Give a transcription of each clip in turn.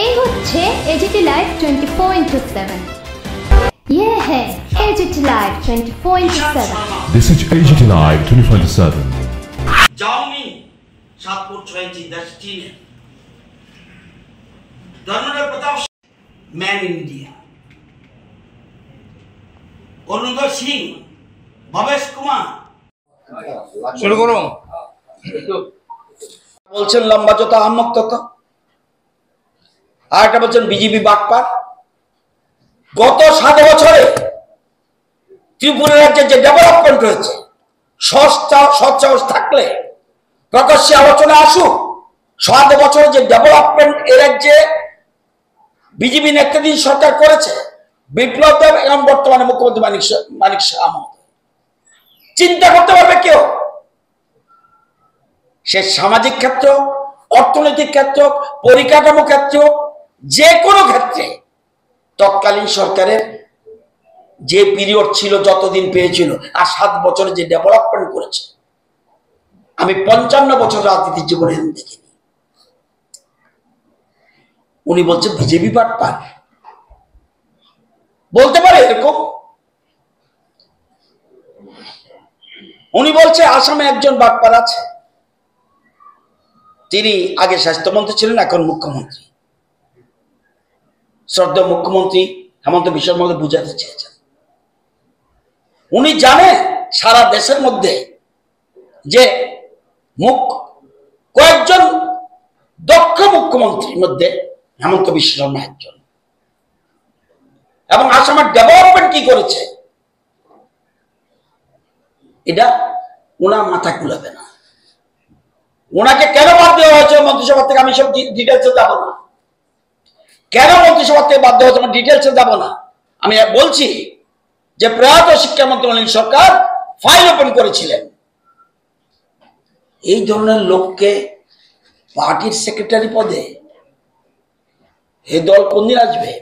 এই হচ্ছে AGT live 24/7। ये है AGT live 24/7। This is AGT Live 24/7। जाऊंगी 7/6 दस्टिने धर्मेंद्र प्रताप मैन इंडिया অরুণোদয় সিং ভবেশ কুমার শুরু করুন। বলছেন লম্বা যত আহম্মক তত, আর একটা বলছেন বিজেপি বাটপার। গত 7 বছরে ত্রিপুরা রাজ্যে যে ডেভেলপমেন্ট হয়েছে, সৎসাহস থাকলে প্রকাশ্যে আলোচনা আসুক। 7 বছরে যে ডেভেলপমেন্ট এ রাজ্যে বিজেপি নেতৃত্বাধীন সরকার করেছে, বিপ্লব দেব এবং বর্তমানে মুখ্যমন্ত্রী মানিক শাহ চিন্তা করতে পারবে কেউ? সে সামাজিক ক্ষেত্র, অর্থনৈতিক ক্ষেত্র, পরিকাঠামো ক্ষেত্র, যে কোনো ক্ষেত্রে তৎকালীন সরকারের যে পিরিয়ড ছিল, যতদিন পেয়েছিল, আর 7 বছরে যে ডেভেলপমেন্ট করেছে, আমি 55 বছর রাজনীতির জীবনে দেখিনি। উনি বলছেন বিজেপি বাটপার, বলতে পারে এরকম? উনি বলছে আসামে একজন বাটপার আছে, তিনি আগে স্বাস্থ্যমন্ত্রী ছিলেন, এখন মুখ্যমন্ত্রী। শ্রদ্ধেয় মুখ্যমন্ত্রী হেমন্ত বিশ্ব শর্মা বুঝাতে চেয়েছেন, উনি জানে সারা দেশের মধ্যে যে কয়েকজন দক্ষ মুখ্যমন্ত্রীর মধ্যে হেমন্ত বিশ্ব শর্মা একজন, এবং আসামের ডেভেলপমেন্ট কি করেছে এটা ওনার মাথা কুলাবে না। ওনাকে কেন বাদ দেওয়া হয়েছে মন্ত্রিসভা থেকে, আমি সব ডিটেলসে যাব না। কেন মন্ত্রিসভা থেকে বাদ দেওয়া হয়েছে আমি ডিটেলসে যাব না। আমি বলছি যে প্রয়াত শিক্ষামন্ত্রী অনিল সরকার ফাইল ওপেন করেছিলেন। এই ধরনের লোককে পার্টির সেক্রেটারি পদে এই দল কোনদিন আসবে?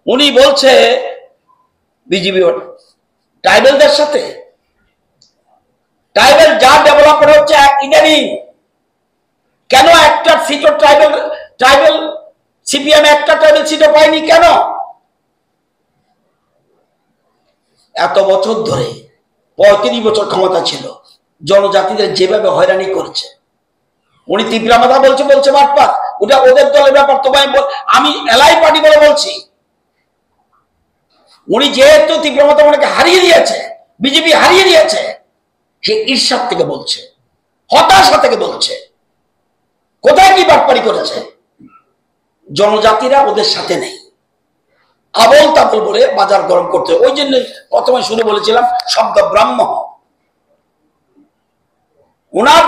উনি বলছে বিজেপি ট্রাইবেলদের সাথে, ট্রাইবেল যা ডেভেলপমেন্ট হচ্ছে ইদানিং, কেন একটা সিটও ট্রাইবেল সিপিএম একটা ট্রাইবেল সিটও পায়নি কেন? এত বছর ধরে 35 বছর ক্ষমতা ছিল, জনজাতিদের যেভাবে হয়রানি করেছে। উনি ত্রিপুরা মাথা বলছে বাটপার, ওটা ওদের দলের ব্যাপার। তোমায় আমি এলাই পার্টি বলে বলছি, উনি যেহেতু ত্রিপুরা মাথা ওনাকে হারিয়ে দিয়েছে, বিজেপি হারিয়ে দিয়েছে, সে ঈর্ষার থেকে বলছে, হতাশা থেকে বলছে। কোথায় কি বাটপারি করেছে? জনজাতিরা ওদের সাথে নেই, আবল তাবল বলে বাজার গরম করতে। ওই জন্য প্রথমে শুরু বলেছিলাম শব্দ ব্রাহ্ম। ওনার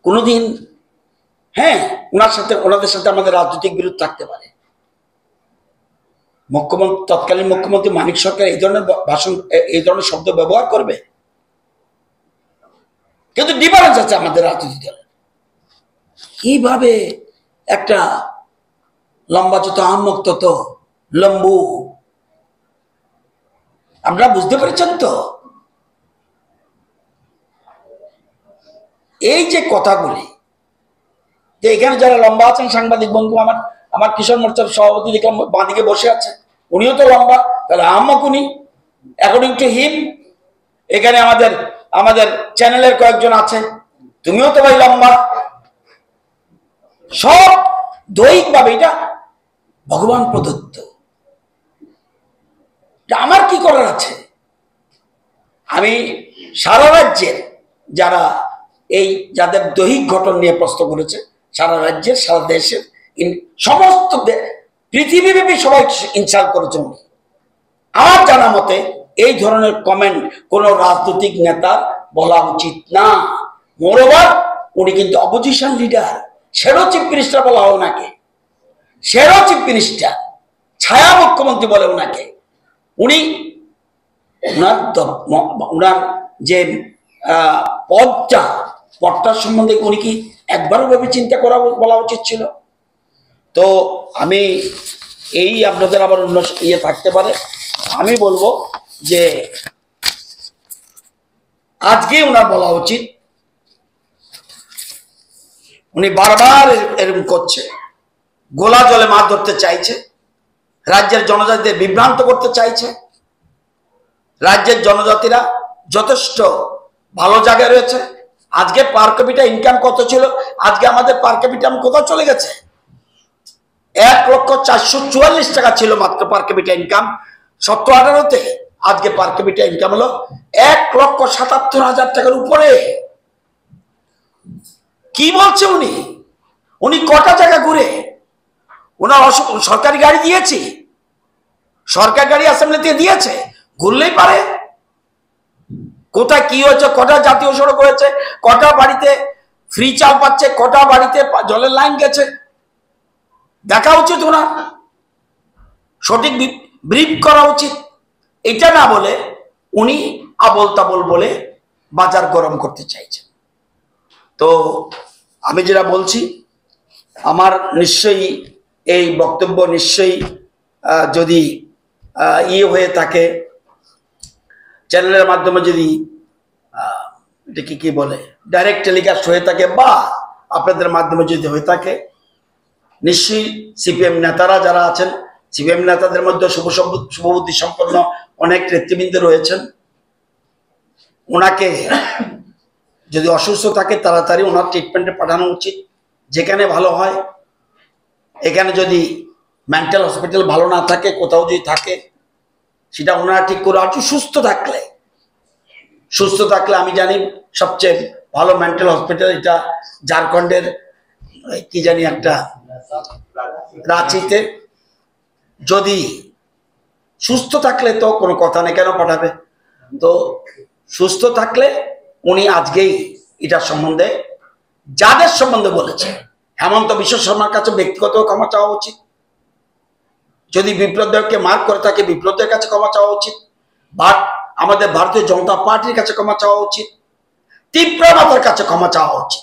কোনদিন ওনাদের সাথে আমাদের রাজনৈতিক বিরোধ থাকতে পারে। তৎকালীন মুখ্যমন্ত্রী মানিক সরকার এই ধরনের ভাষণ, এই ধরনের শব্দ ব্যবহার করবে, কিন্তু ডিফারেন্স আছে আমাদের রাজনীতি দলে। কিভাবে একটা লম্বা যত আহম্মক তত লম্বু, আপনারা বুঝতে পেরেছেন তো? এই যে কথাগুলি, যে এখানে যারা লম্বা আছেন সাংবাদিক বন্ধু, আমার কিশোর মোর্চার সভাপতি দেখলাম বাঁদিকে বসে আছে, উনিও তো লম্বা, তাহলে আহম্মক উনি অ্যাকর্ডিং টু হিম। এখানে আমাদের চ্যানেলের কয়েকজন আছে, তুমিও তো ভাই লম্বা। সব দৈহিক ভাবে এটা ভগবান প্রদত্ত। আমার কি করার আছে? আমি সারা রাজ্যের যাদের দৈহিক গঠন নিয়ে প্রশ্ন করেছে, সারা রাজ্যের, সারা দেশের, সমস্ত পৃথিবীব্যাপী সবাই ইনসাল্ট করেছে উনি। আমার জানা মতে এই ধরনের কমেন্ট কোন রাজনৈতিক নেতার বলা উচিত না। মোরওভার উনি কিন্তু opposition leader, shadow chief minister বলা হয় ওনাকে, শ্যাডো চিফ মিনিস্টার, ছায়া মুখ্যমন্ত্রী বলে ওনাকে। ওনার যে পদটার সম্বন্ধে উনি কি একবারও ভাবে চিন্তা করা বলা উচিত ছিল? তো আমি আপনাদের আবার অন্য থাকতে পারে, আমি বলবো যে আজকে ওনার বলা উচিত। উনি বারবার এরকম করছে, গোলা জলে মাছ ধরতে চাইছে, রাজ্যের জনজাতিদের বিভ্রান্ত করতে চাইছে। রাজ্যের জনজাতিরা যথেষ্ট ভালো জায়গায় রয়েছে। আজকে পার ক্যাপিটা ইনকাম কত ছিল, আজকে আমাদের পার ক্যাপিটা কোথাও চলে গেছে। 1,444,000 টাকা ছিল মাত্র পার ক্যাপিটা ইনকাম 17-18-তে। আজকে পার ক্যাপিটা ইনকাম হলো 1,77,000 টাকার উপরে। কি বলছে উনি? উনি কটা জায়গা ঘুরে ওনার সরকারি গাড়ি দিয়েছি, সরকারি গাড়ি অ্যাসেম্বলিতে দিয়েছে, ঘুরলেই পারে। কোথায় কি হয়েছে, কটা জাতীয় সড়ক হয়েছে, কটা বাড়িতে ফ্রি চাল পাচ্ছে, কটা বাড়িতে জলের লাইন গেছে, দেখা উচিত ওনার। সঠিক ব্রিফ করা উচিত। এটা না বলে উনি আবল তাবল বলে বাজার গরম করতে চাইছেন। তো আমি যেটা বলছি, আমার নিশ্চয়ই এই বক্তব্য নিশ্চয়ই যদি ইয়ে হয়ে থাকে, চ্যানেলের মাধ্যমে যদি এটাকে কি বলে ডাইরেক্ট টেলিকাস্ট হয়ে থাকে বা আপনাদের মাধ্যমে যদি হয়ে থাকে, নিশ্চয়ই সিপিএম নেতারা যারা আছেন, সিপিএম নেতাদের মধ্যে শুভবুদ্ধি সম্পন্ন অনেক নেতৃবৃন্দ রয়েছেন। ওনাকে যদি অসুস্থ থাকে তাড়াতাড়ি ওনার ট্রিটমেন্টে পাঠানো উচিত, যেখানে ভালো হয়। এখানে যদি মেন্টাল হসপিটাল ভালো না থাকে, কোথাও যদি থাকে, সেটা ওনারা ঠিক করে। আর সুস্থ থাকলে আমি জানি সবচেয়ে ভালো মেন্টাল হসপিটাল এটা ঝাড়খণ্ডের কি জানি একটা রাঁচিতে। যদি সুস্থ থাকলে তো কোনো কথা নেই, কেন পাঠাবে? তো সুস্থ থাকলে উনি আজকেই এটার সম্বন্ধে যাদের সম্বন্ধে বলেছে, হেমন্ত বিশ্ব শর্মার কাছে ব্যক্তিগত ক্ষমা চাওয়া উচিত। যদি বিপ্লবদেরকে মার্ক করে থাকে, বিপ্লবদের কাছে ক্ষমা চাওয়া উচিত। বাট আমাদের ভারতীয় জনতা পার্টির কাছে ক্ষমা চাওয়া উচিত, তীব্র মাতার কাছে ক্ষমা চাওয়া উচিত।